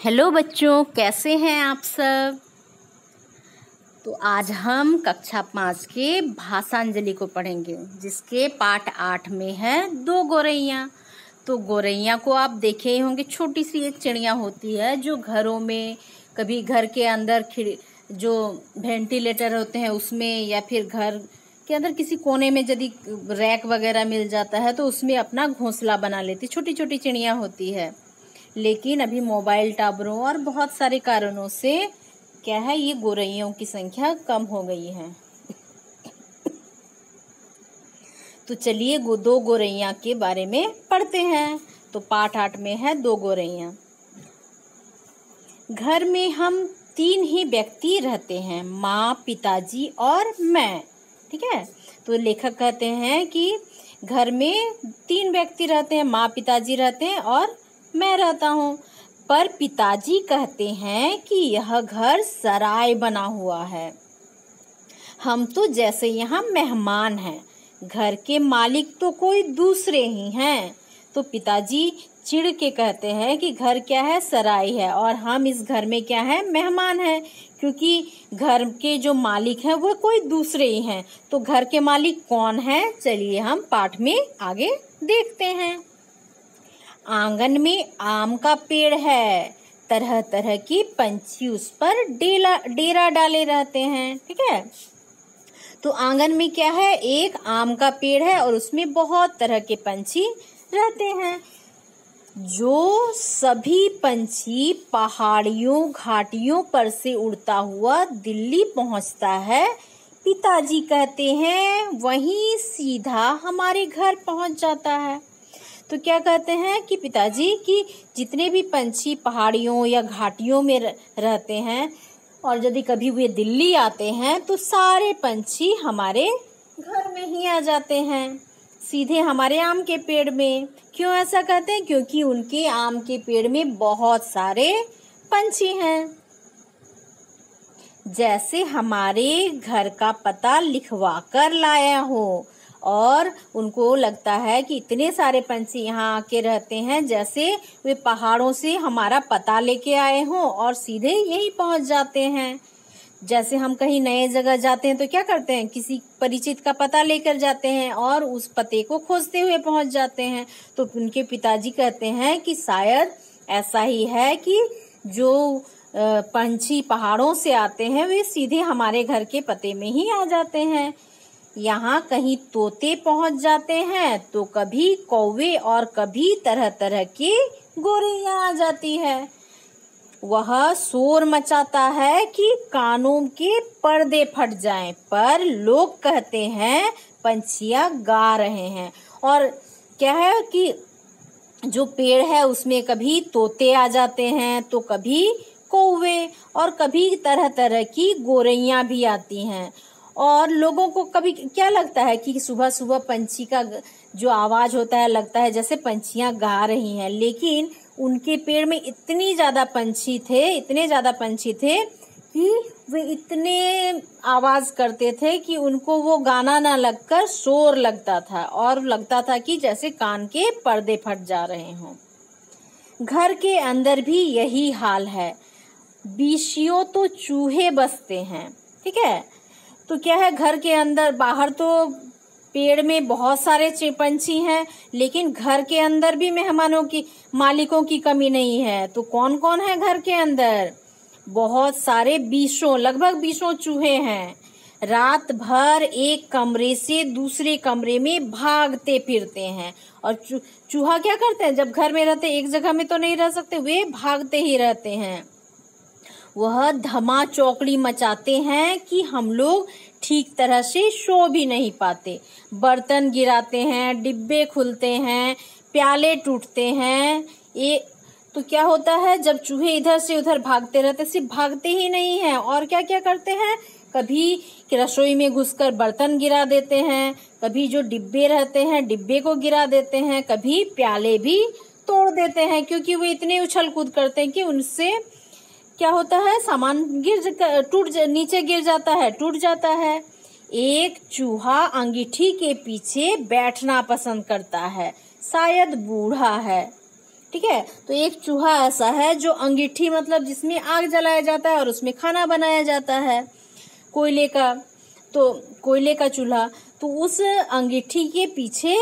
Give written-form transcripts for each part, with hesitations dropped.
Hello बच्चों, कैसे हैं आप सब। तो आज हम कक्षा 5 के भाषांजलि को पढ़ेंगे, जिसके पाठ 8 में है 2 गौरैया। तो गौरैया को आप देखे ही होंगे, छोटी सी एक चिड़िया होती है जो घरों में, कभी घर के अंदर जो वेंटिलेटर होते हैं उसमें, या फिर घर के अंदर किसी कोने में यदि रैक वगैरह मिल जाता है तो उसमें अपना घोंसला बना लेती। छोटी छोटी चिड़िया होती है, लेकिन अभी मोबाइल टावरों और बहुत सारे कारणों से क्या है, ये गौरैयों की संख्या कम हो गई है। तो चलिए 2 गौरैया के बारे में पढ़ते हैं। तो पाठ 8 में है 2 गौरैया। घर में हम 3 ही व्यक्ति रहते हैं, माँ, पिताजी और मैं। ठीक है, तो लेखक कहते हैं कि घर में 3 व्यक्ति रहते हैं, माँ पिताजी रहते हैं और मैं रहता हूँ। पर पिताजी कहते हैं कि यह घर सराय बना हुआ है, हम तो जैसे यहाँ मेहमान हैं, घर के मालिक तो कोई दूसरे ही हैं। तो पिताजी चिढ़ के कहते हैं कि घर क्या है, सराय है, और हम इस घर में क्या है, मेहमान हैं, क्योंकि घर के जो मालिक हैं वो कोई दूसरे ही हैं। तो घर के मालिक कौन है, चलिए हम पाठ में आगे देखते हैं। आंगन में आम का पेड़ है, तरह तरह की पंछी उस पर डेरा डाले रहते हैं। ठीक है, तो आंगन में क्या है, एक आम का पेड़ है और उसमें बहुत तरह के पंछी रहते हैं। जो सभी पंछी पहाड़ियों घाटियों पर से उड़ता हुआ दिल्ली पहुंचता है, पिताजी कहते हैं वहीं सीधा हमारे घर पहुंच जाता है। तो क्या कहते हैं कि पिताजी कि जितने भी पंछी पहाड़ियों या घाटियों में रहते हैं, और यदि कभी वे दिल्ली आते हैं तो सारे पंछी हमारे घर में ही आ जाते हैं, सीधे हमारे आम के पेड़ में। क्यों ऐसा कहते हैं, क्योंकि उनके आम के पेड़ में बहुत सारे पंछी हैं। जैसे हमारे घर का पता लिखवा कर लाया हो, और उनको लगता है कि इतने सारे पंछी यहाँ आके रहते हैं, जैसे वे पहाड़ों से हमारा पता लेके आए हों और सीधे यहीं पहुंच जाते हैं। जैसे हम कहीं नए जगह जाते हैं तो क्या करते हैं, किसी परिचित का पता लेकर जाते हैं और उस पते को खोजते हुए पहुंच जाते हैं। तो उनके पिताजी कहते हैं कि शायद ऐसा ही है कि जो पंछी पहाड़ों से आते हैं वे सीधे हमारे घर के पते में ही आ जाते हैं। यहाँ कहीं तोते पहुंच जाते हैं तो कभी कौवे और कभी तरह तरह की गौरैया आ जाती है। वह शोर मचाता है कि कानों के पर्दे फट जाएं, पर लोग कहते हैं पंछियां गा रहे हैं। और क्या है कि जो पेड़ है उसमें कभी तोते आ जाते हैं तो कभी कौवे और कभी तरह तरह की गौरैया भी आती हैं। और लोगों को कभी क्या लगता है कि सुबह सुबह पंछी का जो आवाज होता है, लगता है जैसे पंछियां गा रही हैं, लेकिन उनके पेड़ में इतने ज्यादा पंछी थे कि वे इतने आवाज करते थे कि उनको वो गाना ना लगकर शोर लगता था, और लगता था कि जैसे कान के पर्दे फट जा रहे हों। घर के अंदर भी यही हाल है, बीशियों तो चूहे बसते हैं। ठीक है, तो क्या है, घर के अंदर, बाहर तो पेड़ में बहुत सारे पंछी हैं, लेकिन घर के अंदर भी मालिकों की कमी नहीं है। तो कौन कौन है घर के अंदर, बहुत सारे लगभग 20 चूहे हैं। रात भर एक कमरे से दूसरे कमरे में भागते फिरते हैं। और चूहा क्या करते हैं, जब घर में रहते एक जगह में तो नहीं रह सकते, वे भागते ही रहते हैं। वह धमा चौकड़ी मचाते हैं कि हम लोग ठीक तरह से सो भी नहीं पाते। बर्तन गिराते हैं, डिब्बे खुलते हैं, प्याले टूटते हैं। तो क्या होता है, जब चूहे इधर से उधर भागते रहते, सिर्फ भागते ही नहीं हैं, और क्या क्या करते हैं, कभी रसोई में घुसकर बर्तन गिरा देते हैं, कभी जो डिब्बे रहते हैं डिब्बे को गिरा देते हैं, कभी प्याले भी तोड़ देते हैं, क्योंकि वो इतने उछल कूद करते हैं कि उनसे क्या होता है, सामान नीचे गिर जाता है, टूट जाता है। एक चूहा अंगीठी के पीछे बैठना पसंद करता है, शायद बूढ़ा है। ठीक है। तो एक चूहा ऐसा है जो अंगीठी मतलब जिसमें आग जलाया जाता है और उसमें खाना बनाया जाता है, कोयले का, तो कोयले का चूल्हा। तो उस अंगीठी के पीछे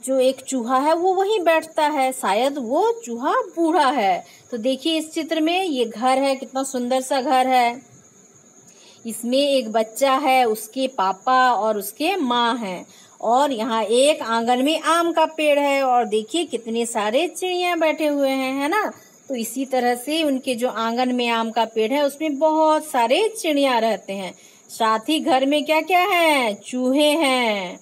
जो एक चूहा है वो वहीं बैठता है, शायद वो चूहा बूढ़ा है। तो देखिए इस चित्र में ये घर है, कितना सुंदर सा घर है। इसमें एक बच्चा है, उसके पापा और उसके माँ हैं, और यहाँ एक आंगन में आम का पेड़ है, और देखिए कितने सारे चिड़िया बैठे हुए हैं, है ना। तो इसी तरह से उनके जो आंगन में आम का पेड़ है उसमें बहुत सारे चिड़िया रहते हैं। साथ ही घर में क्या क्या है, चूहे हैं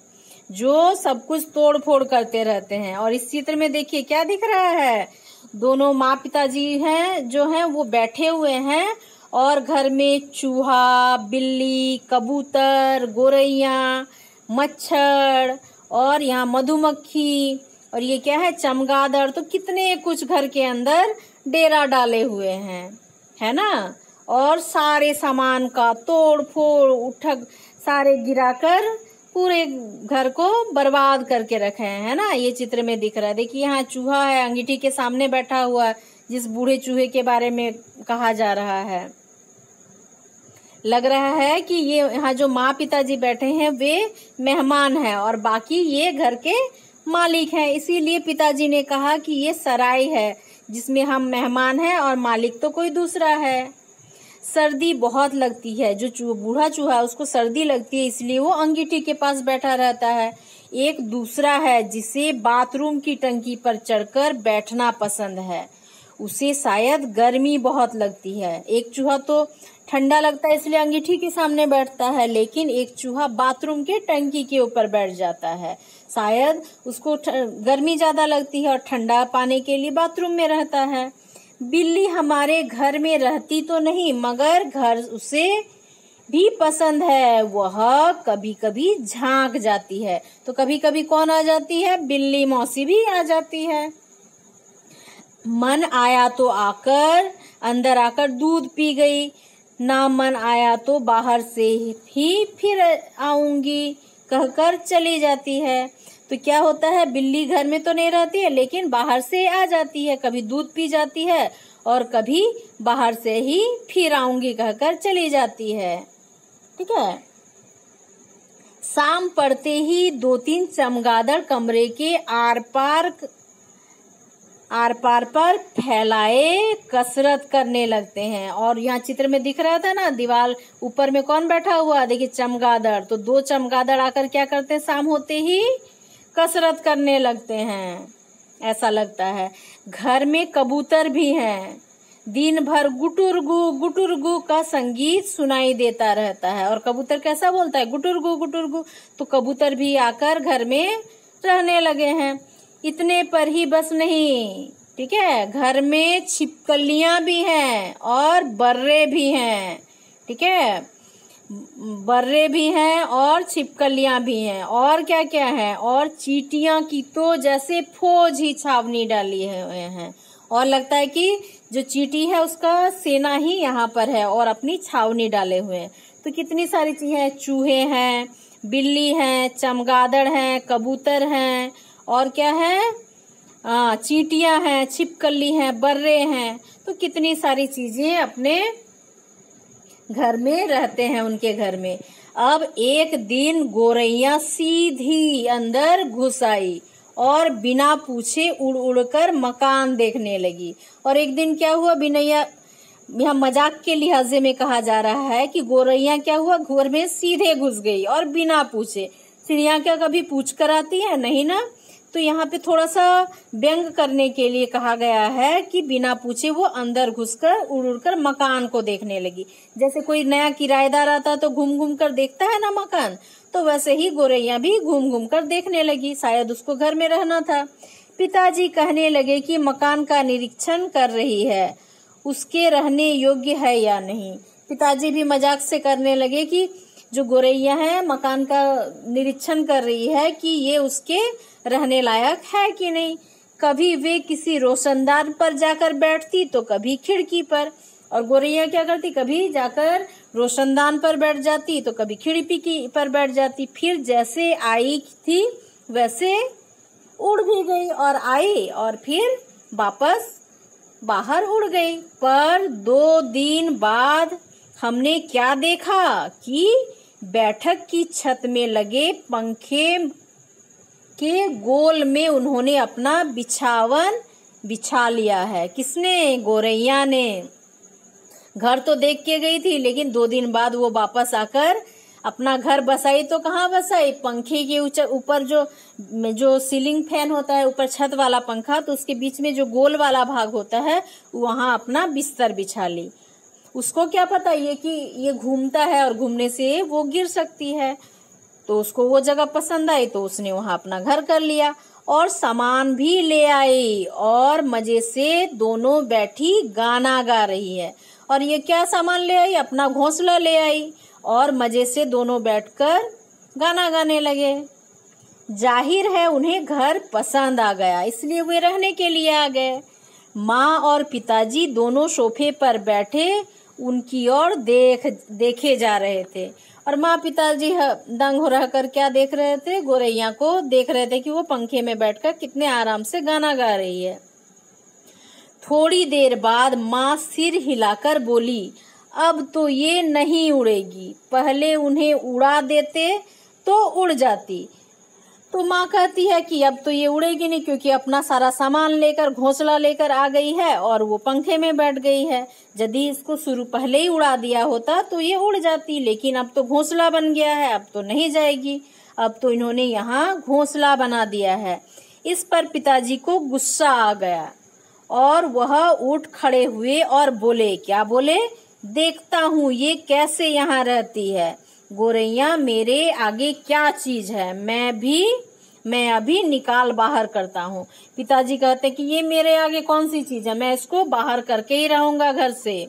जो सब कुछ तोड़ फोड़ करते रहते हैं। और इस चित्र में देखिए क्या दिख रहा है, दोनों माँ पिताजी हैं जो हैं वो बैठे हुए हैं, और घर में चूहा, बिल्ली, कबूतर, गोरैया, मच्छर, और यहाँ मधुमक्खी, और ये क्या है, चमगादड़। तो कितने कुछ घर के अंदर डेरा डाले हुए हैं, है ना। और सारे सामान का तोड़ फोड़ उठक सारे गिराकर पूरे घर को बर्बाद करके रखे हैं, है ना। ये चित्र में दिख रहा है। देखिए यहाँ चूहा है, अंगीठी के सामने बैठा हुआ, जिस बूढ़े चूहे के बारे में कहा जा रहा है। लग रहा है कि ये यहाँ जो माँ पिताजी बैठे हैं वे मेहमान हैं और बाकी ये घर के मालिक हैं। इसीलिए पिताजी ने कहा कि ये सराय है जिसमें हम मेहमान हैं और मालिक तो कोई दूसरा है। सर्दी बहुत लगती है, जो बूढ़ा चूहा उसको सर्दी लगती है, इसलिए वो अंगीठी के पास बैठा रहता है। एक दूसरा है जिसे बाथरूम की टंकी पर चढ़कर बैठना पसंद है, उसे शायद गर्मी बहुत लगती है। एक चूहा तो ठंडा लगता है इसलिए अंगीठी के सामने बैठता है, लेकिन एक चूहा बाथरूम के टंकी के ऊपर बैठ जाता है, शायद उसको गर्मी ज्यादा लगती है और ठंडा पाने के लिए बाथरूम में रहता है। बिल्ली हमारे घर में रहती तो नहीं, मगर घर उसे भी पसंद है, वह कभी कभी झांक जाती है। तो कभी कभी कौन आ जाती है, बिल्ली मौसी भी आ जाती है। मन आया तो आकर अंदर आकर दूध पी गई, ना मन आया तो बाहर से ही फिर आऊंगी कहकर चली जाती है। तो क्या होता है, बिल्ली घर में तो नहीं रहती है लेकिन बाहर से आ जाती है, कभी दूध पी जाती है और कभी बाहर से ही फिर आऊंगी कहकर चली जाती है। ठीक है। शाम पड़ते ही 2-3 चमगादड़ कमरे के आर पार पर फैलाए कसरत करने लगते हैं। और यहाँ चित्र में दिख रहा था ना, दीवार ऊपर में कौन बैठा हुआ, देखिए चमगादड़। तो 2 चमगादड़ आकर क्या करते हैं, शाम होते ही कसरत करने लगते हैं, ऐसा लगता है। घर में कबूतर भी हैं, दिन भर गुटुरगु गुटुरगु का संगीत सुनाई देता रहता है। और कबूतर कैसा बोलता है, गुटुरगु गुटुरगु। तो कबूतर भी आकर घर में रहने लगे हैं। इतने पर ही बस नहीं, ठीक है, घर में छिपकलियां भी हैं और बर्रे भी हैं। ठीक है, बर्रे भी हैं और छिपकलियां भी हैं, और क्या क्या है, और चींटियां की तो जैसे फौज ही छावनी डाली हुए हैं, और लगता है कि जो चींटी है उसका सेना ही यहाँ पर है और अपनी छावनी डाले हुए हैं। तो कितनी सारी चीजें हैं, चूहे हैं, बिल्ली हैं, चमगादड़ हैं, कबूतर हैं, और क्या है, चींटियां हैं, छिपकली हैं, बर्रे हैं। तो कितनी सारी चीजें अपने घर में रहते हैं उनके घर में। अब एक दिन गोरैया सीधी अंदर घुस आई और बिना पूछे उड़ उड़कर मकान देखने लगी। और एक दिन क्या हुआ, बिनैया, यहाँ मजाक के लिहाजे में कहा जा रहा है कि गोरैया क्या हुआ, घर में सीधे घुस गई और बिना पूछे। चिड़िया क्या कभी पूछ कर आती है, नहीं ना। तो यहाँ पे थोड़ा सा व्यंग करने के लिए कहा गया है कि बिना पूछे वो अंदर घुसकर उड़ उड़कर मकान को देखने लगी। जैसे कोई नया किराएदार आता तो घूम घूम कर देखता है ना मकान, तो वैसे ही गोरैया भी घूम घूम कर देखने लगी, शायद उसको घर में रहना था। पिताजी कहने लगे कि मकान का निरीक्षण कर रही है, उसके रहने योग्य है या नहीं। पिताजी भी मजाक से करने लगे कि जो गोरैया है मकान का निरीक्षण कर रही है कि ये उसके रहने लायक है कि नहीं। कभी वे किसी रोशनदान पर जाकर बैठती तो कभी खिड़की पर, और गोरैया क्या करती, कभी जाकर रोशनदान पर बैठ जाती तो कभी खिड़की पर बैठ जाती। फिर जैसे आई थी वैसे उड़ भी गई और आई और फिर वापस बाहर उड़ गई। पर 2 दिन बाद हमने क्या देखा कि बैठक की छत में लगे पंखे के गोल में उन्होंने अपना बिछावन बिछा लिया है। किसने? गौरैया ने। घर तो देख के गई थी, लेकिन 2 दिन बाद वो वापस आकर अपना घर बसाई। तो कहाँ बसाई? पंखे के ऊपर जो सीलिंग फैन होता है, ऊपर छत वाला पंखा, तो उसके बीच में जो गोल वाला भाग होता है वहां अपना बिस्तर बिछा ली। उसको क्या पता ये कि ये घूमता है और घूमने से वो गिर सकती है। तो उसको वो जगह पसंद आई तो उसने वहां अपना घर कर लिया और सामान भी ले आई और मजे से दोनों बैठी गाना गा रही है। और ये क्या सामान ले आई? अपना घोंसला ले आई और मजे से दोनों बैठकर गाना गाने लगे। जाहिर है उन्हें घर पसंद आ गया, इसलिए वे रहने के लिए आ गए। माँ और पिताजी दोनों सोफे पर बैठे उनकी ओर देखे जा रहे थे। और माँ पिताजी दंग हो रहकर क्या देख रहे थे? गौरैया को देख रहे थे कि वो पंखे में बैठकर कितने आराम से गाना गा रही है। थोड़ी देर बाद माँ सिर हिलाकर बोली, अब तो ये नहीं उड़ेगी, पहले उन्हें उड़ा देते तो उड़ जाती। तो माँ कहती है कि अब तो ये उड़ेगी नहीं, क्योंकि अपना सारा सामान लेकर घोंसला लेकर आ गई है और वो पंखे में बैठ गई है। यदि इसको शुरू पहले ही उड़ा दिया होता तो ये उड़ जाती, लेकिन अब तो घोंसला बन गया है, अब तो नहीं जाएगी। अब तो इन्होंने यहाँ घोंसला बना दिया है। इस पर पिताजी को गुस्सा आ गया और वह उठ खड़े हुए और बोले। क्या बोले? देखता हूँ ये कैसे यहाँ रहती है। गौरैया मेरे आगे क्या चीज है, मैं अभी निकाल बाहर करता हूँ। पिताजी कहते कि ये मेरे आगे कौन सी चीज है, मैं इसको बाहर करके ही रहूंगा घर से।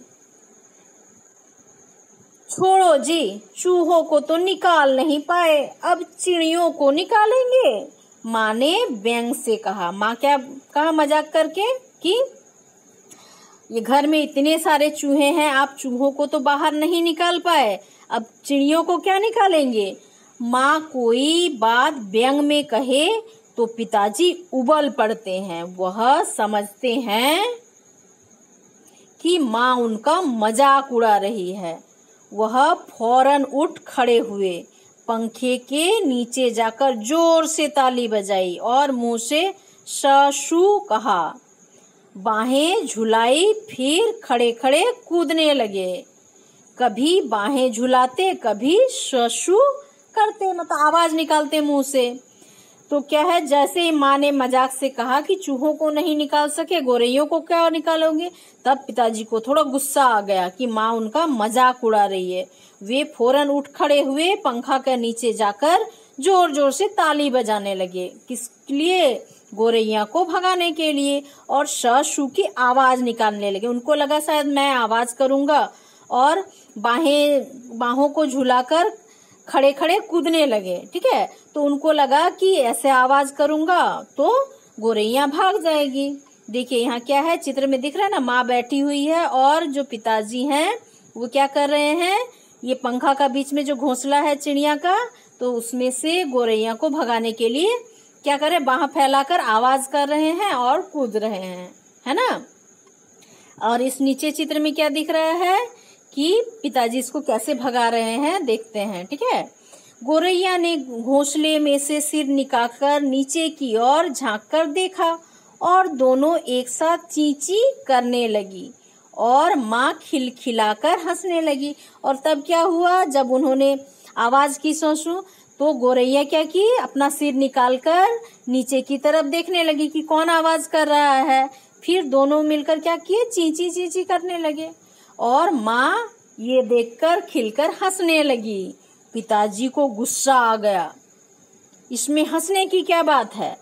छोड़ो जी, चूहों को तो निकाल नहीं पाए, अब चिड़ियों को निकालेंगे, माँ ने व्यंग से कहा। माँ क्या कहा मजाक करके कि ये घर में इतने सारे चूहे हैं, आप चूहों को तो बाहर नहीं निकाल पाए, अब चिड़ियों को क्या निकालेंगे। माँ कोई बात व्यंग में कहे तो पिताजी उबल पड़ते हैं। वह समझते हैं कि माँ उनका मजाक उड़ा रही है। वह फौरन उठ खड़े हुए, पंखे के नीचे जाकर जोर से ताली बजाई और मुंह से शशु कहा, बाहें झुलाई, फिर खड़े खड़े कूदने लगे। कभी बाहें झुलाते, कभी शशु करते, मतलब आवाज निकालते मुंह से। तो क्या है, जैसे ही माँ ने मजाक से कहा कि चूहों को नहीं निकाल सके, गौरैयों को क्या निकालोगे, तब पिताजी को थोड़ा गुस्सा आ गया कि माँ उनका मजाक उड़ा रही है। वे फौरन उठ खड़े हुए, पंखा के नीचे जाकर जोर जोर से ताली बजाने लगे। किस लिए? गौरैया को भगाने के लिए। और शशु की आवाज निकालने लगे। उनको लगा शायद मैं आवाज करूंगा और बाहों को झुलाकर खड़े खड़े कूदने लगे। ठीक है, तो उनको लगा कि ऐसे आवाज करूंगा तो गौरैया भाग जाएगी। देखिए यहाँ क्या है, चित्र में दिख रहा है ना, माँ बैठी हुई है और जो पिताजी हैं वो क्या कर रहे हैं, ये पंखा का बीच में जो घोंसला है चिड़िया का, तो उसमें से गौरैया को भगाने के लिए क्या करे, बाह फैलाकर आवाज कर रहे हैं और कूद रहे हैं, है ना। और इस नीचे चित्र में क्या दिख रहा है कि पिताजी इसको कैसे भगा रहे हैं, देखते हैं। ठीक है, गौरैया ने घोंसले में से सिर निकालकर नीचे की ओर झांक कर देखा और दोनों एक साथ चींची करने लगी और माँ खिलखिलाकर हंसने लगी। और तब क्या हुआ, जब उन्होंने आवाज की शशु, तो गौरैया क्या की, अपना सिर निकालकर नीचे की तरफ देखने लगी कि कौन आवाज कर रहा है। फिर दोनों मिलकर क्या किए, चींची चींची करने लगे और माँ ये देखकर खिलकर हंसने लगी। पिताजी को गुस्सा आ गया, इसमें हंसने की क्या बात है।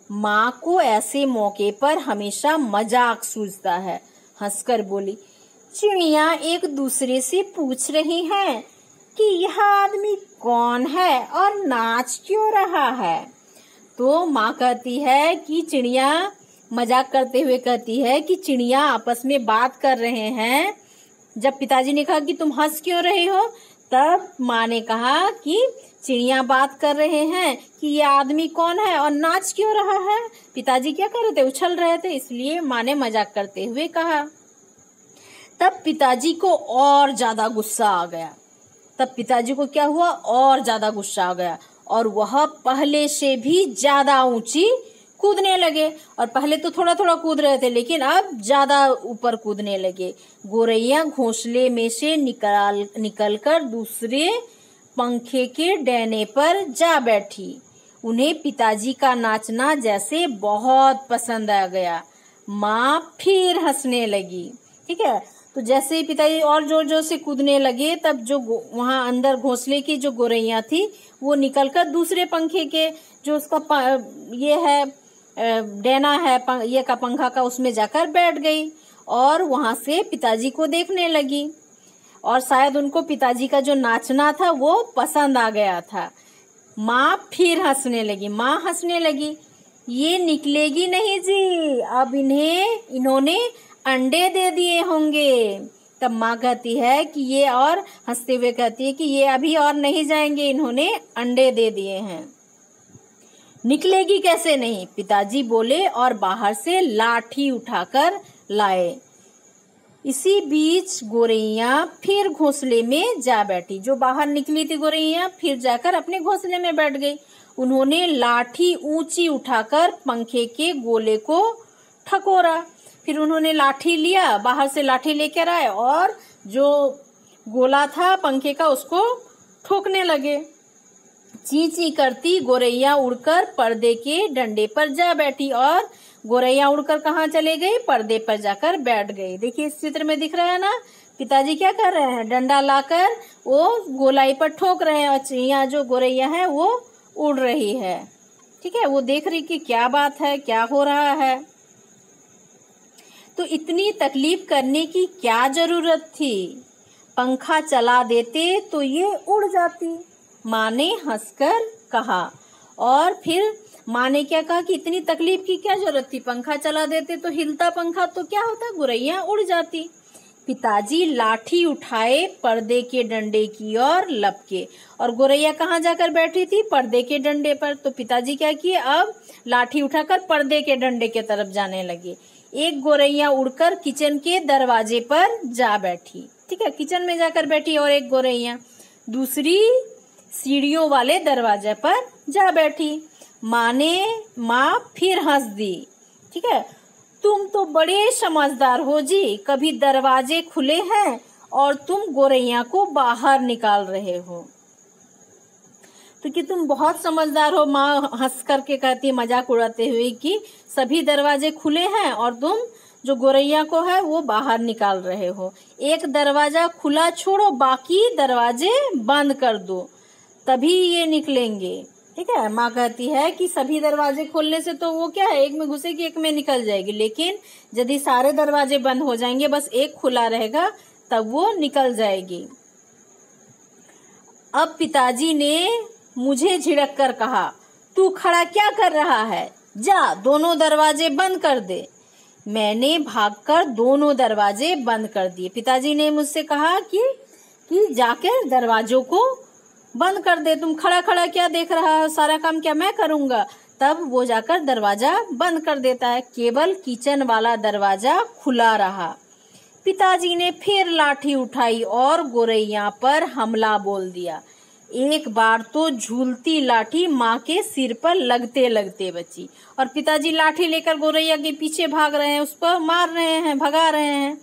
माँ को ऐसे मौके पर हमेशा मजाक सूझता है। हंसकर बोली, चिड़िया एक दूसरे से पूछ रही हैं कि यह आदमी कौन है और नाच क्यों रहा है। तो माँ कहती है कि चिड़िया मजाक करते हुए कहती है कि चिड़िया आपस में बात कर रहे हैं। जब पिताजी ने कहा कि तुम हंस क्यों रहे हो, तब माँ ने कहा कि चिड़िया बात कर रहे हैं कि ये आदमी कौन है और नाच क्यों रहा है। पिताजी क्या कर रहे थे, उछल रहे थे, इसलिए माँ ने मजाक करते हुए कहा। तब पिताजी को और ज्यादा गुस्सा आ गया। तब पिताजी को क्या हुआ, और ज्यादा गुस्सा आ गया और वह पहले से भी ज्यादा ऊंची कूदने लगे। और पहले तो थोड़ा थोड़ा कूद रहे थे, लेकिन अब ज्यादा ऊपर कूदने लगे। गोरैया घोंसले में से निकलकर दूसरे पंखे के डंडे पर जा बैठी। उन्हें पिताजी का नाचना जैसे बहुत पसंद आ गया। माँ फिर हंसने लगी। ठीक है, तो जैसे ही पिताजी और जोर जोर से कूदने लगे, तब जो वहां अंदर घोंसले की जो गोरैया थी वो निकलकर दूसरे पंखे के जो उसका ये है डैना है ये का पंखा का, उसमें जाकर बैठ गई और वहां से पिताजी को देखने लगी। और शायद उनको पिताजी का जो नाचना था वो पसंद आ गया था। माँ फिर हंसने लगी। माँ हंसने लगी, ये निकलेगी नहीं जी, अब इन्होंने अंडे दे दिए होंगे। तब माँ कहती है कि ये, और हंसते हुए कहती है कि ये अभी और नहीं जाएंगे, इन्होंने अंडे दे दिए हैं। निकलेगी कैसे नहीं, पिताजी बोले और बाहर से लाठी उठाकर लाए। इसी बीच गोरैया फिर घोंसले में जा बैठी। जो बाहर निकली थी गोरैया फिर जाकर अपने घोंसले में बैठ गई। उन्होंने लाठी ऊंची उठाकर पंखे के गोले को ठकोरा। फिर उन्होंने लाठी लिया, बाहर से लाठी लेकर आए और जो गोला था पंखे का उसको ठोकने लगे। ची ची करती गोरैया उड़कर पर्दे के डंडे पर जा बैठी और गोरैया उड़कर कहाँ चले गई, पर्दे पर जाकर बैठ गई। देखिए इस चित्र में दिख रहा है ना, पिताजी क्या कर रहे हैं, डंडा लाकर वो गोलाई पर ठोक रहे हैं और चिड़िया जो गोरैया है वो उड़ रही है। ठीक है, वो देख रही कि क्या बात है, क्या हो रहा है। तो इतनी तकलीफ करने की क्या जरूरत थी, पंखा चला देते तो ये उड़ जाती, माँ ने हंसकर कहा। और फिर माँ ने क्या कहा कि इतनी तकलीफ की क्या जरूरत थी, पंखा चला देते तो हिलता पंखा तो क्या होता, गोरैया उड़ जाती। पिताजी लाठी उठाए पर्दे के डंडे की ओर लपके। और गोरैया कहाँ जाकर बैठी थी, पर्दे के डंडे पर। तो पिताजी क्या किए, अब लाठी उठाकर पर्दे के डंडे के तरफ जाने लगे। एक गोरैया उड़कर किचन के दरवाजे पर जा बैठी। ठीक है, किचन में जाकर बैठी। और एक गोरैया दूसरी सीढ़ियों वाले दरवाजे पर जा बैठी। माँ फिर हंस दी। ठीक है, तुम तो बड़े समझदार हो जी, कभी दरवाजे खुले हैं और तुम गोरैया को बाहर निकाल रहे हो। तो कि तुम बहुत समझदार हो, माँ हंस करके कहती है मजाक उड़ाते हुए कि सभी दरवाजे खुले हैं और तुम जो गोरैया को है वो बाहर निकाल रहे हो। एक दरवाजा खुला छोड़ो, बाकी दरवाजे बंद कर दो, तभी ये निकलेंगे। ठीक है, माँ कहती है कि सभी दरवाजे खोलने से तो वो क्या है, एक में घुसेगी एक में निकल जाएगी, लेकिन यदि सारे दरवाजे बंद हो जाएंगे, बस एक खुला रहेगा, तब वो निकल जाएगी। अब पिताजी ने मुझे झिड़क कर कहा, तू खड़ा क्या कर रहा है, जा दोनों दरवाजे बंद कर दे। मैंने भागकर दोनों दरवाजे बंद कर दिए। पिताजी ने मुझसे कहा कि जाकर दरवाजों को बंद कर दे, तुम खड़ा खड़ा क्या देख रहा है, सारा काम क्या मैं करूंगा। तब वो जाकर दरवाजा बंद कर देता है, केवल किचन वाला दरवाजा खुला रहा। पिताजी ने फिर लाठी उठाई और गोरैया पर हमला बोल दिया। एक बार तो झूलती लाठी माँ के सिर पर लगते लगते बची और पिताजी लाठी लेकर गोरैया के पीछे भाग रहे हैं, उस पर मार रहे हैं, भगा रहे हैं।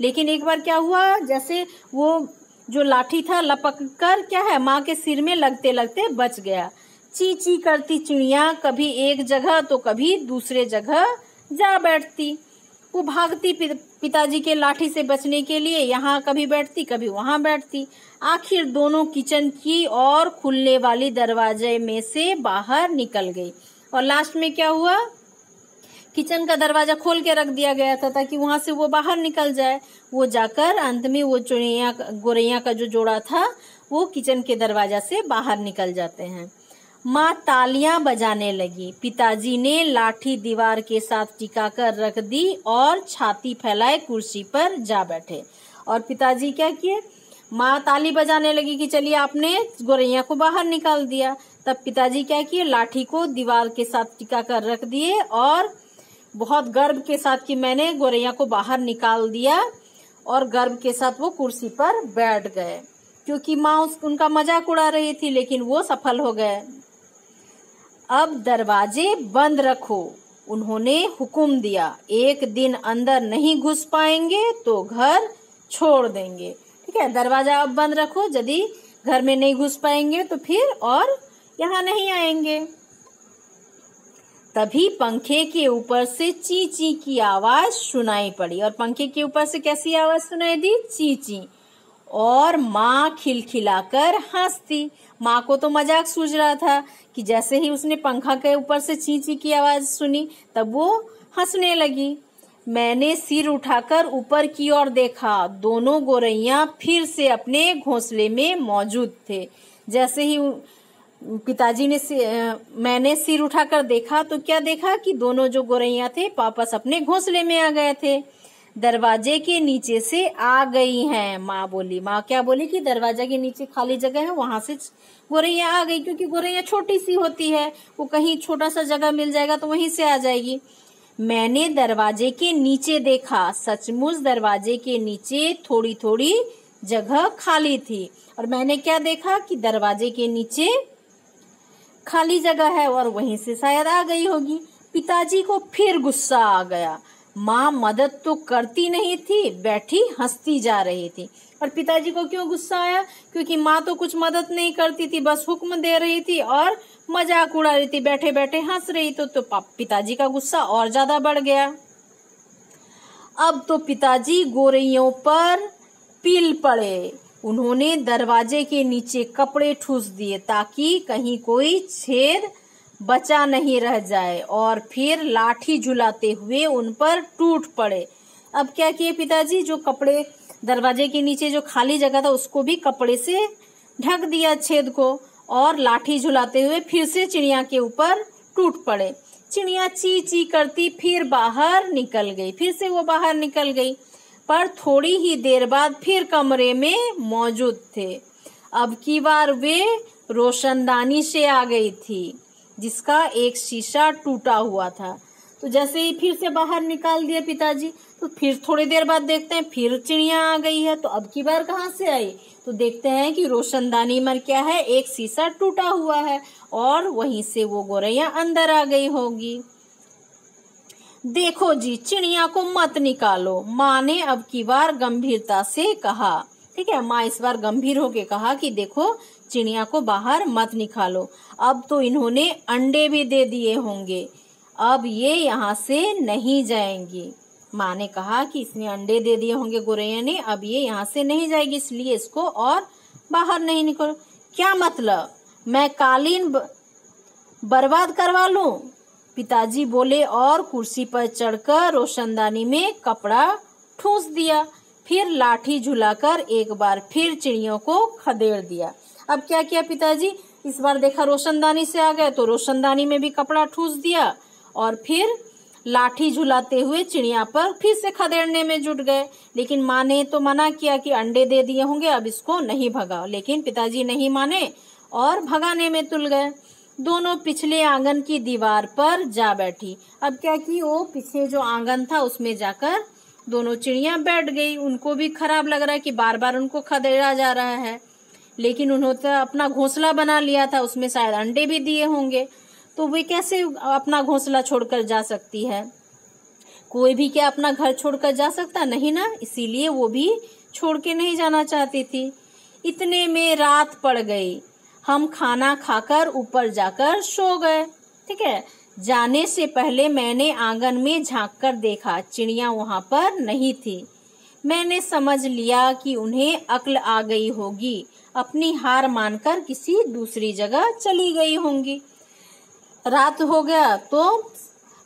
लेकिन एक बार क्या हुआ, जैसे वो जो लाठी था लपक कर क्या है माँ के सिर में लगते लगते बच गया। ची ची करती चिड़िया कभी एक जगह तो कभी दूसरे जगह जा बैठती। वो भागती पिताजी के लाठी से बचने के लिए, यहाँ कभी बैठती कभी वहां बैठती। आखिर दोनों किचन की और खुलने वाली दरवाजे में से बाहर निकल गई। और लास्ट में क्या हुआ, किचन का दरवाजा खोल के रख दिया गया था ताकि वहां से वो बाहर निकल जाए। वो जाकर अंत में वो गोरैया का जो जोड़ा था वो किचन के दरवाजा से बाहर निकल जाते हैं। माँ तालियां बजाने लगी। पिताजी ने लाठी दीवार के साथ टिका कर रख दी और छाती फैलाए कुर्सी पर जा बैठे। और पिताजी क्या किए, माँ ताली बजाने लगी कि चलिए आपने गोरैया को बाहर निकाल दिया। तब पिताजी क्या किए, लाठी को दीवार के साथ टिका कर रख दिए और बहुत गर्व के साथ कि मैंने गोरैया को बाहर निकाल दिया, और गर्व के साथ वो कुर्सी पर बैठ गए, क्योंकि माँ उनका मजाक उड़ा रही थी, लेकिन वो सफल हो गए। अब दरवाजे बंद रखो, उन्होंने हुक्म दिया। एक दिन अंदर नहीं घुस पाएंगे तो घर छोड़ देंगे। ठीक है, दरवाजा अब बंद रखो, यदि घर में नहीं घुस पाएंगे तो फिर और यहाँ नहीं आएंगे। तभी पंखे के ऊपर से ची ची की आवाज सुनाई पड़ी। और पंखे के ऊपर से कैसी आवाज सुनाई दी? ची ची। और माँ खिलखिलाकर हंसती। माँ को तो मजाक सूझ रहा था कि जैसे ही उसने पंखा के ऊपर से ची ची की आवाज सुनी तब वो हंसने लगी। मैंने सिर उठाकर ऊपर की ओर देखा, दोनों गोरैया फिर से अपने घोंसले में मौजूद थे। जैसे ही पिताजी ने मैंने सिर उठाकर देखा तो क्या देखा कि दोनों जो गोरैया थे वापस अपने घोंसले में आ गए थे। दरवाजे के नीचे से आ गई हैं, माँ बोली। माँ क्या बोली कि दरवाजा के नीचे खाली जगह है, वहां से गोरैया आ गई, क्योंकि गोरैया छोटी सी होती है, वो कहीं छोटा सा जगह मिल जाएगा तो वहीं से आ जाएगी। मैंने दरवाजे के नीचे देखा, सचमुच दरवाजे के नीचे थोड़ी थोड़ी जगह खाली थी। और मैंने क्या देखा कि दरवाजे के नीचे खाली जगह है और वहीं से शायद आ गई होगी। पिताजी को फिर गुस्सा आ गया। माँ मदद तो करती नहीं थी, बैठी हंसती जा रही थी। और पिताजी को क्यों गुस्सा आया? क्योंकि माँ तो कुछ मदद नहीं करती थी, बस हुक्म दे रही थी और मजाक उड़ा रही थी, बैठे बैठे हंस रही। तो पिताजी का गुस्सा और ज्यादा बढ़ गया। अब तो पिताजी गोरैयों पर पिल पड़े। उन्होंने दरवाजे के नीचे कपड़े ठूस दिए ताकि कहीं कोई छेद बचा नहीं रह जाए, और फिर लाठी झुलाते हुए उन पर टूट पड़े। अब क्या किए पिताजी, जो कपड़े दरवाजे के नीचे जो खाली जगह था उसको भी कपड़े से ढक दिया छेद को, और लाठी झुलाते हुए फिर से चिड़िया के ऊपर टूट पड़े। चिड़िया ची ची करती फिर बाहर निकल गई, फिर से वो बाहर निकल गई, पर थोड़ी ही देर बाद फिर कमरे में मौजूद थे। अब की बार वे रोशनदानी से आ गई थी, जिसका एक शीशा टूटा हुआ था। तो जैसे ही फिर से बाहर निकाल दिया पिताजी, तो फिर थोड़ी देर बाद देखते हैं फिर चिड़िया आ गई है। तो अब की बार कहाँ से आई? तो देखते हैं कि रोशनदानी में क्या है, एक शीशा टूटा हुआ है, और वहीं से वो गोरैया अंदर आ गई होगी। देखो जी, चिड़िया को मत निकालो, माँ ने अब की बार गंभीरता से कहा। ठीक है, माँ इस बार गंभीर होके कहा कि देखो चिड़िया को बाहर मत निकालो, अब तो इन्होंने अंडे भी दे दिए होंगे, अब ये यहाँ से नहीं जाएंगी। माँ ने कहा कि इसने अंडे दे दिए होंगे गोरैया ने, अब ये यहाँ से नहीं जाएगी, इसलिए इसको और बाहर नहीं निकलो। क्या मतलब, मैं कालीन बर्बाद करवा लूं? पिताजी बोले और कुर्सी पर चढ़कर रोशनदानी में कपड़ा ठूस दिया, फिर लाठी झुलाकर एक बार फिर चिड़ियों को खदेड़ दिया। अब क्या किया पिताजी, इस बार देखा रोशनदानी से आ गए तो रोशनदानी में भी कपड़ा ठूस दिया, और फिर लाठी झुलाते हुए चिड़िया पर फिर से खदेड़ने में जुट गए। लेकिन माँ ने तो मना किया कि अंडे दे दिए होंगे, अब इसको नहीं भगाओ। लेकिन पिताजी नहीं माने और भगाने में तुल गए। दोनों पिछले आंगन की दीवार पर जा बैठी। अब क्या की, वो पीछे जो आंगन था उसमें जाकर दोनों चिड़िया बैठ गई। उनको भी खराब लग रहा है कि बार बार उनको खदेड़ा जा रहा है, लेकिन उन्होंने तो अपना घोंसला बना लिया था, उसमें शायद अंडे भी दिए होंगे, तो वे कैसे अपना घोंसला छोड़कर जा सकती है? कोई भी क्या अपना घर छोड़कर जा सकता? नहीं ना, इसीलिए वो भी छोड़ के नहीं जाना चाहती थी। इतने में रात पड़ गई। हम खाना खाकर ऊपर जाकर सो गए। ठीक है, जाने से पहले मैंने आंगन में झांककर देखा, चिड़िया वहां पर नहीं थी। मैंने समझ लिया कि उन्हें अक्ल आ गई होगी, अपनी हार मानकर किसी दूसरी जगह चली गई होंगी। रात हो गया तो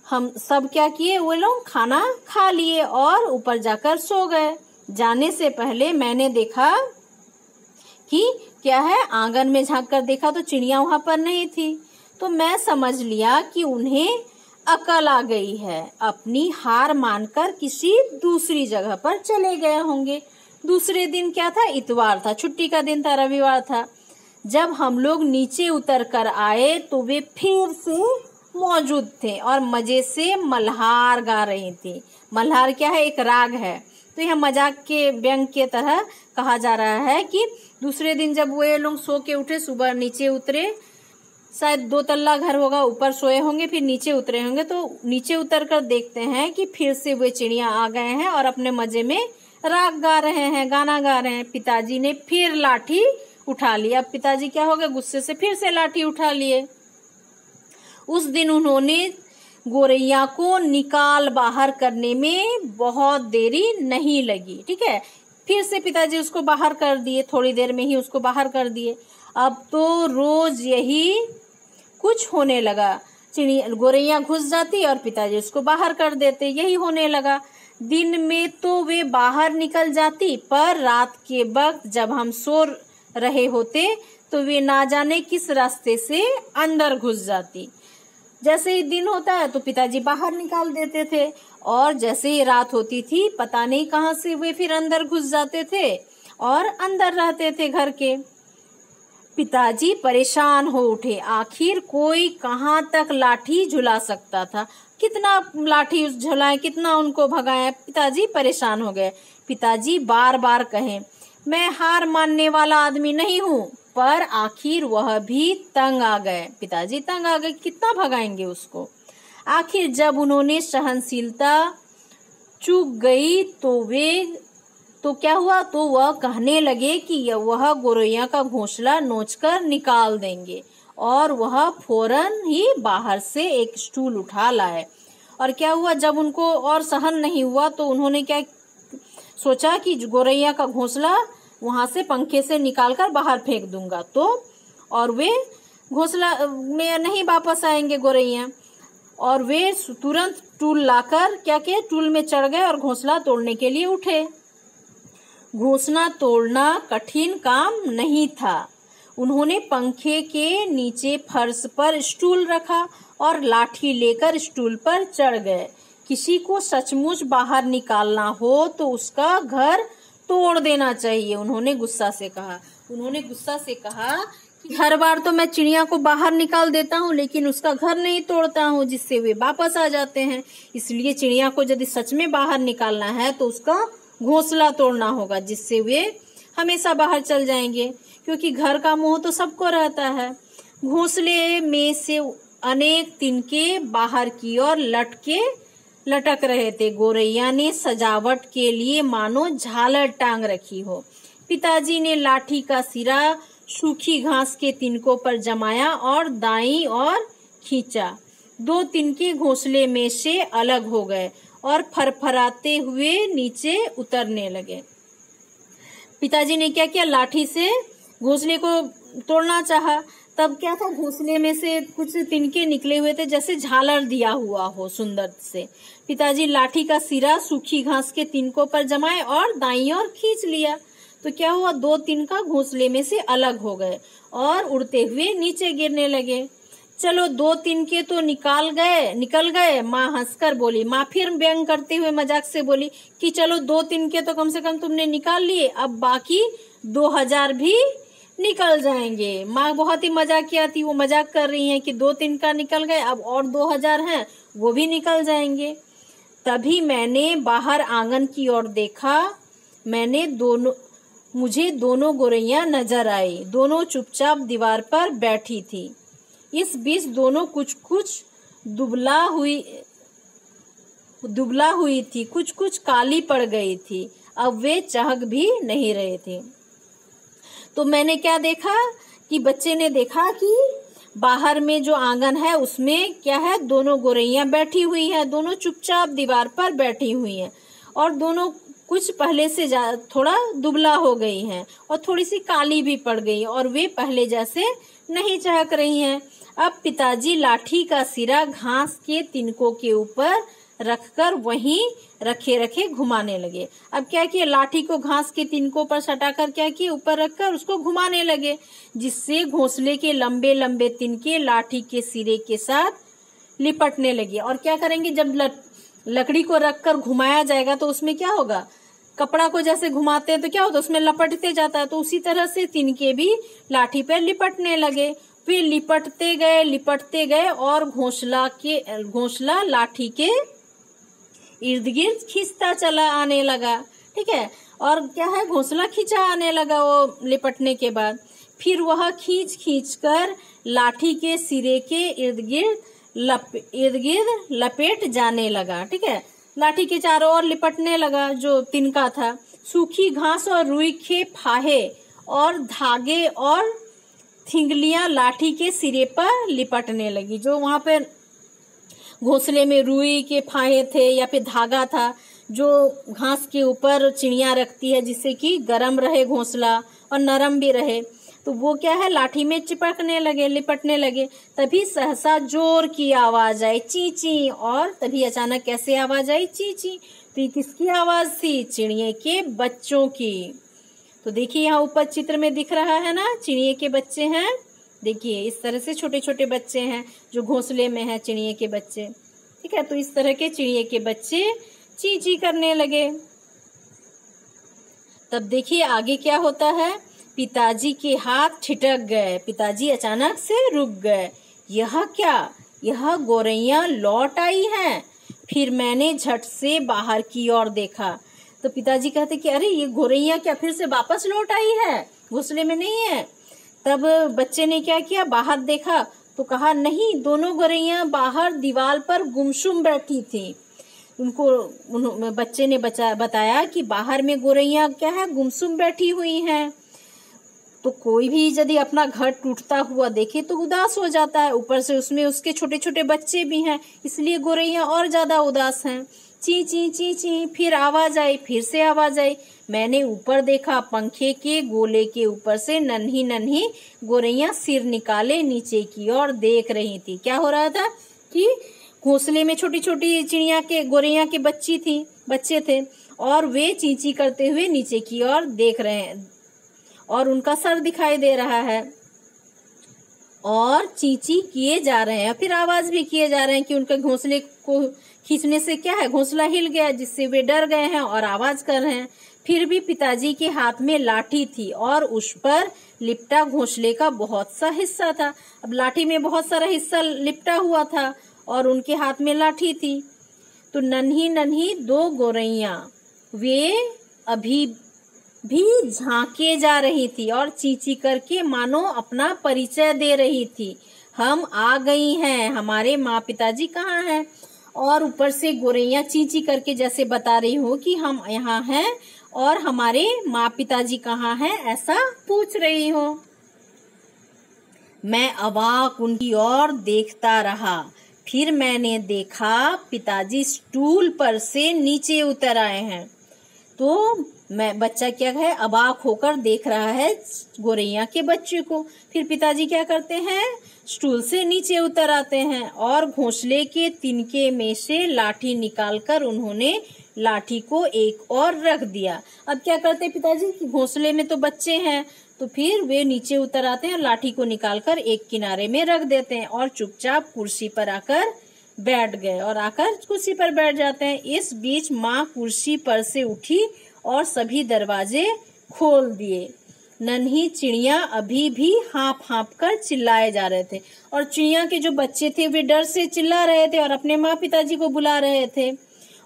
हम सब क्या किए, वो लोग खाना खा लिए और ऊपर जाकर सो गए। जाने से पहले मैंने देखा कि क्या है, आंगन में झांक कर देखा तो चिड़िया वहां पर नहीं थी। तो मैं समझ लिया कि उन्हें अकल आ गई है, अपनी हार मानकर किसी दूसरी जगह पर चले गए होंगे। दूसरे दिन क्या था, इतवार था, छुट्टी का दिन था, रविवार था। जब हम लोग नीचे उतर कर आए तो वे फिर से मौजूद थे और मजे से मल्हार गा रही थी। मल्हार क्या है, एक राग है। तो यह मजाक के व्यंग के तरह कहा जा रहा है कि दूसरे दिन जब वे लोग सो के उठे, सुबह नीचे उतरे, शायद 2 तल्ला घर होगा, ऊपर सोए होंगे, फिर नीचे उतरे होंगे, तो नीचे उतर कर देखते हैं कि फिर से वे चिड़िया आ गए हैं और अपने मजे में राग गा रहे हैं, गाना गा रहे हैं। पिताजी ने फिर लाठी उठा ली। अब पिताजी क्या हो गए, गुस्से से फिर से लाठी उठा लिए। उस दिन उन्होंने गोरैया को निकाल बाहर करने में बहुत देरी नहीं लगी। ठीक है, फिर से पिताजी उसको बाहर कर दिए, थोड़ी देर में ही उसको बाहर कर दिए। अब तो रोज यही कुछ होने लगा, गोरैया घुस जाती और पिताजी उसको बाहर कर देते, यही होने लगा। दिन में तो वे बाहर निकल जाती, पर रात के वक्त जब हम सो रहे होते तो वे ना जाने किस रास्ते से अंदर घुस जाती। जैसे ही दिन होता है तो पिताजी बाहर निकाल देते थे, और जैसे ही रात होती थी पता नहीं कहां से वे फिर अंदर घुस जाते थे और अंदर रहते थे घर के। पिताजी परेशान हो उठे, आखिर कोई कहां तक लाठी झुला सकता था, कितना लाठी झुलाए, कितना उनको भगाए। पिताजी परेशान हो गए। पिताजी बार बार कहे, मैं हार मानने वाला आदमी नहीं हूँ, पर आखिर वह भी तंग आ गए। पिताजी तंग आ गए, कितना भगाएंगे उसको। आखिर जब उन्होंने सहनशीलता चूक गई तो क्या हुआ, तो वह कहने लगे कि वह गोरैया का घोंसला नोचकर निकाल देंगे, और वह फौरन ही बाहर से एक स्टूल उठा लाए। और क्या हुआ, जब उनको और सहन नहीं हुआ तो उन्होंने क्या सोचा कि गोरैया का घोंसला वहां से पंखे से निकालकर बाहर फेंक दूंगा, तो और वे घोंसला में नहीं वापस आएंगे गोरैया। और वे तुरंत टूल लाकर क्या किए, टूल में चढ़ गए और घोंसला तोड़ने के लिए उठे। घोंसला तोड़ना कठिन काम नहीं था। उन्होंने पंखे के नीचे फर्श पर स्टूल रखा और लाठी लेकर स्टूल पर चढ़ गए। किसी को सचमुच बाहर निकालना हो तो उसका घर तोड़ देना चाहिए, उन्होंने गुस्सा से कहा। उन्होंने गुस्सा से कहा कि हर बार तो मैं चिड़िया को बाहर निकाल देता हूँ, लेकिन उसका घर नहीं तोड़ता हूँ, जिससे वे वापस आ जाते हैं। इसलिए चिड़िया को यदि सच में बाहर निकालना है तो उसका घोंसला तोड़ना होगा, जिससे वे हमेशा बाहर चल जाएंगे, क्योंकि घर का मोह तो सबको रहता है। घोंसले में से अनेक तिनके बाहर की ओर लटक रहे थे। गोरैया ने सजावट के लिए मानो झालर टांग रखी हो। पिताजी ने लाठी का सिरा सूखी घास के तिनकों पर जमाया और दाईं ओर खींचा। 2 तिनके घोंसले में से अलग हो गए और फरफराते हुए नीचे उतरने लगे। पिताजी ने क्या किया, लाठी से घोंसले को तोड़ना चाहा। तब क्या था, घोंसले में से कुछ तिनके निकले हुए थे, जैसे झालर दिया हुआ हो सुंदर से। पिताजी लाठी का सिरा सूखी घास के तिनकों पर जमाए और दाईं ओर खींच लिया। तो क्या हुआ, 2 तिनका घोंसले में से अलग हो गए और उड़ते हुए नीचे गिरने लगे। चलो 2 तिनके तो निकल गए। माँ हंसकर बोली। माँ फिर व्यंग करते हुए मजाक से बोली कि चलो 2 तिनके तो कम से कम तुमने निकाल लिए, अब बाकी 2000 भी निकल जाएंगे। माँ बहुत ही मजाकिया थी, वो मजाक कर रही हैं कि 2 तिनका निकल गए, अब और 2000 हैं, वो भी निकल जाएंगे। तभी मैंने बाहर आंगन की ओर देखा। मुझे दोनों गोरैया नजर आई। दोनों चुपचाप दीवार पर बैठी थी। इस बीच दोनों कुछ दुबला हुई थी, कुछ काली पड़ गई थी। अब वे चहक भी नहीं रहे थे। तो मैंने क्या देखा कि बच्चे ने देखा कि बाहर में जो आंगन है उसमें क्या है, दोनों गोरैया बैठी हुई है। दोनों चुपचाप दीवार पर बैठी हुई हैं और दोनों कुछ पहले से थोड़ा दुबला हो गई हैं और थोड़ी सी काली भी पड़ गई, और वे पहले जैसे नहीं चहक रही हैं। अब पिताजी लाठी का सिरा घास के तिनकों के ऊपर रखकर वहीं रखे घुमाने लगे। अब क्या किए, लाठी को घास के तिनकों पर सटाकर क्या किए, ऊपर रखकर उसको घुमाने लगे, जिससे घोंसले के लंबे लंबे तिनके लाठी के सिरे के साथ लिपटने लगे। और क्या करेंगे, जब लकड़ी को रखकर घुमाया जाएगा तो उसमें क्या होगा, कपड़ा को जैसे घुमाते हैं तो क्या होता है, उसमें लपटते जाता है, तो उसी तरह से तिनके भी लाठी पर लिपटने लगे। फिर लिपटते गए और घोंसला लाठी के इर्द गिर्द खींचता चला आने लगा। ठीक है, और क्या है, घोंसला खींचा आने लगा वो लिपटने के बाद। फिर वह खींच कर लाठी के सिरे के इर्द गिर्द लपेट जाने लगा। ठीक है, लाठी के चारों ओर लिपटने लगा जो तिनका था। सूखी घास और रुई के फाहे और धागे और थिंगलियां लाठी के सिरे पर लिपटने लगी। जो वहां पे घोंसले में रुई के फाहे थे या फिर धागा था, जो घास के ऊपर चिड़िया रखती है जिससे कि गर्म रहे घोंसला और नरम भी रहे, तो वो क्या है, लाठी में चिपकने लगे, लिपटने लगे। तभी सहसा जोर की आवाज आई, ची ची। और तभी अचानक कैसे आवाज आई, ची ची। तो ये किसकी आवाज थी, चिड़िया के बच्चों की। तो देखिए यहाँ ऊपर चित्र में दिख रहा है ना, चिड़िया के बच्चे हैं। देखिए इस तरह से छोटे छोटे बच्चे हैं जो घोंसले में हैं, चिड़िया के बच्चे। ठीक है, तो इस तरह के चिड़िया के बच्चे ची ची करने लगे। तब देखिए आगे क्या होता है, पिताजी के हाथ ठिठक गए। पिताजी अचानक से रुक गए। यह क्या, यह गौरैया लौट आई हैं। फिर मैंने झट से बाहर की ओर देखा। तो पिताजी कहते कि अरे ये गौरैया क्या फिर से वापस लौट आई है, घोंसले में नहीं है। तब बच्चे ने क्या किया, बाहर देखा तो कहा नहीं, दोनों गौरैया बाहर दीवार पर गुमसुम बैठी थी। बच्चे ने बताया कि बाहर में गौरैया क्या है, गुमसुम बैठी हुई हैं। तो कोई भी यदि अपना घर टूटता हुआ देखे तो उदास हो जाता है, ऊपर से उसमें उसके छोटे छोटे बच्चे भी हैं, इसलिए गौरैया और ज्यादा उदास हैं। ची ची ची ची। फिर आवाज आई, फिर से आवाज आई। मैंने ऊपर देखा, पंखे के गोले के ऊपर से नन्ही नन्ही गौरैया सिर निकाले नीचे की ओर देख रही थी। क्या हो रहा था कि घोंसले में छोटी छोटी चिड़िया के गौरैया के बच्चे थे और वे चींची करते हुए नीचे की ओर देख रहे हैं और उनका सर दिखाई दे रहा है और चींची किए जा रहे हैं। फिर आवाज भी किए जा रहे हैं कि उनके घोंसले को खींचने से क्या है, घोंसला हिल गया, जिससे वे डर गए हैं और आवाज कर रहे हैं। फिर भी पिताजी के हाथ में लाठी थी और उस पर लिपटा घोंसले का बहुत सा हिस्सा था। अब लाठी में बहुत सारा हिस्सा लिपटा हुआ था और उनके हाथ में लाठी थी। तो नन्ही नन्ही दो गौरैया वे अभी भी झांके जा रही थी और चींची करके मानो अपना परिचय दे रही थी। हम आ गई हैं, हमारे माँ पिताजी कहाँ हैं। और ऊपर से गौरैया चींची करके जैसे बता रही हो कि हम यहाँ हैं और हमारे माँ पिताजी कहाँ हैं, ऐसा पूछ रही हो। मैं अवाक उनकी ओर देखता रहा। फिर मैंने देखा पिताजी स्टूल पर से नीचे उतर आए हैं। तो बच्चा क्या है, अवाक होकर देख रहा है गौरैया के बच्चे को। फिर पिताजी क्या करते हैं, स्टूल से नीचे उतर आते हैं और घोंसले के तिनके में से लाठी निकालकर उन्होंने लाठी को एक और रख दिया। अब क्या करते हैं पिताजी कि घोंसले में तो बच्चे हैं, तो फिर वे नीचे उतर आते हैं और लाठी को निकालकर एक किनारे में रख देते हैं और चुपचाप कुर्सी पर आकर बैठ गए और आकर कुर्सी पर बैठ जाते हैं। इस बीच माँ कुर्सी पर से उठी और सभी दरवाजे खोल दिए। नन्ही चिड़िया अभी भी हाँप हाँप कर चिल्लाए जा रहे थे और चिड़िया के जो बच्चे थे वे डर से चिल्ला रहे थे और अपने माँ पिताजी को बुला रहे थे।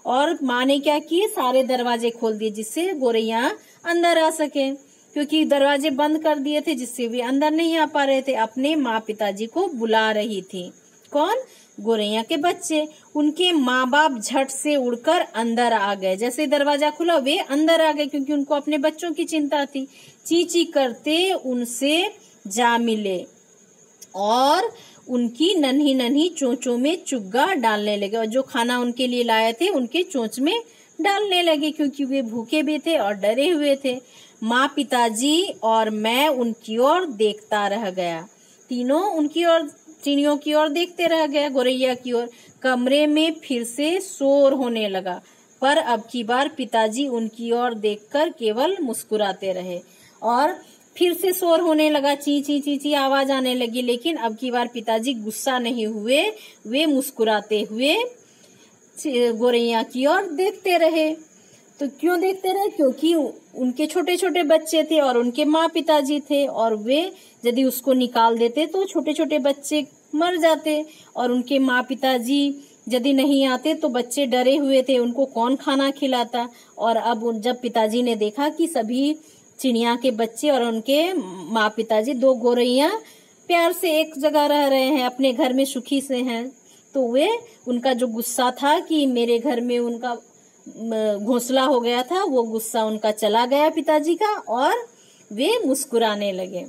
और माँ ने क्या किए, सारे दरवाजे खोल दिए जिससे गौरैया अंदर आ सके, क्योंकि दरवाजे बंद कर दिए थे जिससे वे अंदर नहीं आ पा रहे थे। अपने माँ पिताजी को बुला रही थी। कौन, गौरैया के बच्चे। उनके माँ बाप झट से उड़कर अंदर आ गए। जैसे दरवाजा खुला वे अंदर आ गए क्योंकि उनको अपने बच्चों की चिंता थी। चींची करते उनसे जा मिले और उनकी नन्ही नन्ही चोंचों में चुग्गा डालने लगे और जो खाना उनके लिए लाए थे उनके चोंच में डालने लगे, क्योंकि वे भूखे भी थे और डरे हुए थे। माँ पिताजी और मैं उनकी ओर देखता रह गया। तीनों उनकी ओर, चिड़ियों की ओर देखते रह गए, गौरैया की ओर। कमरे में फिर से शोर होने लगा, पर अब की बार पिताजी उनकी ओर देखकर केवल मुस्कुराते रहे। और फिर से शोर होने लगा, ची ची ची ची आवाज आने लगी, लेकिन अब की बार पिताजी गुस्सा नहीं हुए, वे मुस्कुराते हुए गौरैया की ओर देखते रहे। तो क्यों देखते रहे? क्योंकि उनके छोटे छोटे बच्चे थे और उनके माँ पिताजी थे, और वे यदि उसको निकाल देते तो छोटे छोटे बच्चे मर जाते, और उनके माँ पिताजी यदि नहीं आते तो बच्चे डरे हुए थे, उनको कौन खाना खिलाता। और अब जब पिताजी ने देखा कि सभी चिड़िया के बच्चे और उनके माँ पिताजी, दो गोरैया प्यार से एक जगह रह रहे हैं, अपने घर में सुखी से हैं, तो वे उनका जो गुस्सा था कि मेरे घर में उनका घोंसला हो गया था, वो गुस्सा उनका चला गया पिताजी का, और वे मुस्कुराने लगे,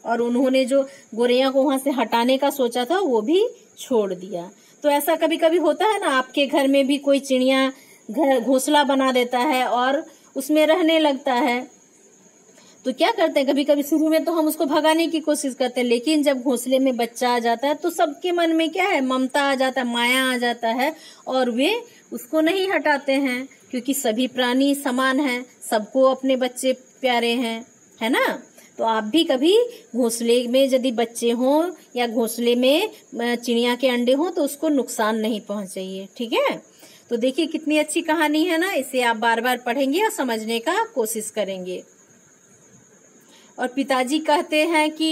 और उन्होंने जो गोरैया को वहां से हटाने का सोचा था वो भी छोड़ दिया। तो ऐसा कभी कभी होता है ना, आपके घर में भी कोई चिड़िया घर घोंसला बना देता है और उसमें रहने लगता है, तो क्या करते हैं, कभी कभी शुरू में तो हम उसको भगाने की कोशिश करते हैं, लेकिन जब घोंसले में बच्चा आ जाता है तो सबके मन में क्या है, ममता आ जाता है, माया आ जाता है, और वे उसको नहीं हटाते हैं, क्योंकि सभी प्राणी समान हैं, सबको अपने बच्चे प्यारे हैं, है ना। तो आप भी कभी घोंसले में यदि बच्चे हों या घोंसले में चिड़िया के अंडे हों तो उसको नुकसान नहीं पहुंचाइए, ठीक है। तो देखिए कितनी अच्छी कहानी है ना, इसे आप बार बार पढ़ेंगे और समझने का कोशिश करेंगे। और पिताजी कहते हैं कि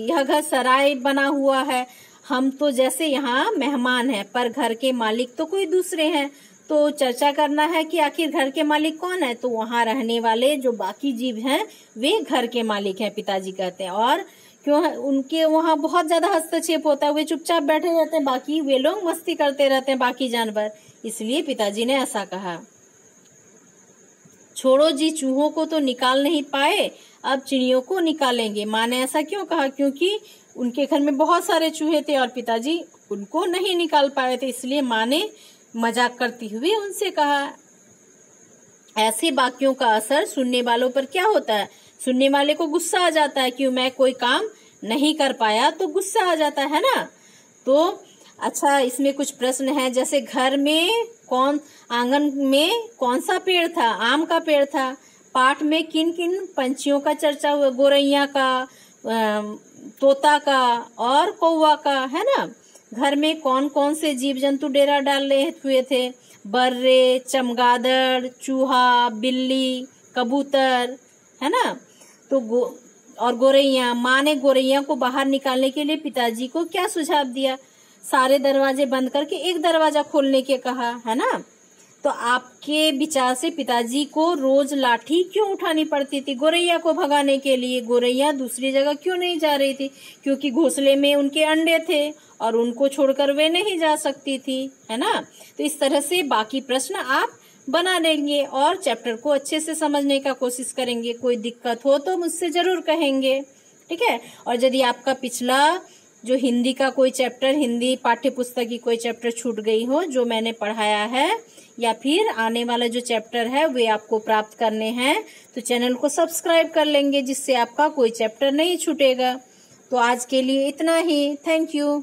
यह घर सराय बना हुआ है, हम तो जैसे यहाँ मेहमान हैं, पर घर के मालिक तो कोई दूसरे हैं। तो चर्चा करना है कि आखिर घर के मालिक कौन है, तो वहाँ रहने वाले जो बाकी जीव हैं वे घर के मालिक हैं, पिताजी कहते हैं। और क्यों उनके वहाँ बहुत ज्यादा हस्तक्षेप होता है, वे चुपचाप बैठे रहते हैं, बाकी वे लोग मस्ती करते रहते हैं, बाकी जानवर, इसलिए पिताजी ने ऐसा कहा। छोड़ो जी, चूहों को तो निकाल नहीं पाए, अब चिड़ियों को निकालेंगे। माँ ने ऐसा क्यों कहा? क्योंकि उनके घर में बहुत सारे चूहे थे और पिताजी उनको नहीं निकाल पाए थे, इसलिए माँ ने मजाक करती हुई उनसे कहा। ऐसे वाक्यों का असर सुनने वालों पर क्या होता है? सुनने वाले को गुस्सा आ जाता है कि मैं कोई काम नहीं कर पाया, तो गुस्सा आ जाता है ना। तो अच्छा, इसमें कुछ प्रश्न है, जैसे घर में आंगन में कौन सा पेड़ था? आम का पेड़ था। पाठ में किन किन पंछियों का चर्चा हुआ? गोरैया का, तोता का और कौवा का, है ना। घर में कौन कौन से जीव जंतु डेरा डाले हुए थे? बर्रे, चमगादड़, चूहा, बिल्ली, कबूतर, है ना। तो और गोरैया, माँ ने गोरैया को बाहर निकालने के लिए पिताजी को क्या सुझाव दिया? सारे दरवाजे बंद करके एक दरवाजा खोलने के कहा, है ना। तो आपके विचार से पिताजी को रोज लाठी क्यों उठानी पड़ती थी? गोरैया को भगाने के लिए। गोरैया दूसरी जगह क्यों नहीं जा रही थी? क्योंकि घोंसले में उनके अंडे थे और उनको छोड़कर वे नहीं जा सकती थी, है ना। तो इस तरह से बाकी प्रश्न आप बना लेंगे और चैप्टर को अच्छे से समझने का कोशिश करेंगे। कोई दिक्कत हो तो मुझसे जरूर कहेंगे, ठीक है। और यदि आपका पिछला जो हिंदी का कोई चैप्टर, हिंदी पाठ्य पुस्तक की कोई चैप्टर छूट गई हो जो मैंने पढ़ाया है, या फिर आने वाला जो चैप्टर है वे आपको प्राप्त करने हैं, तो चैनल को सब्सक्राइब कर लेंगे, जिससे आपका कोई चैप्टर नहीं छूटेगा। तो आज के लिए इतना ही। Thank you.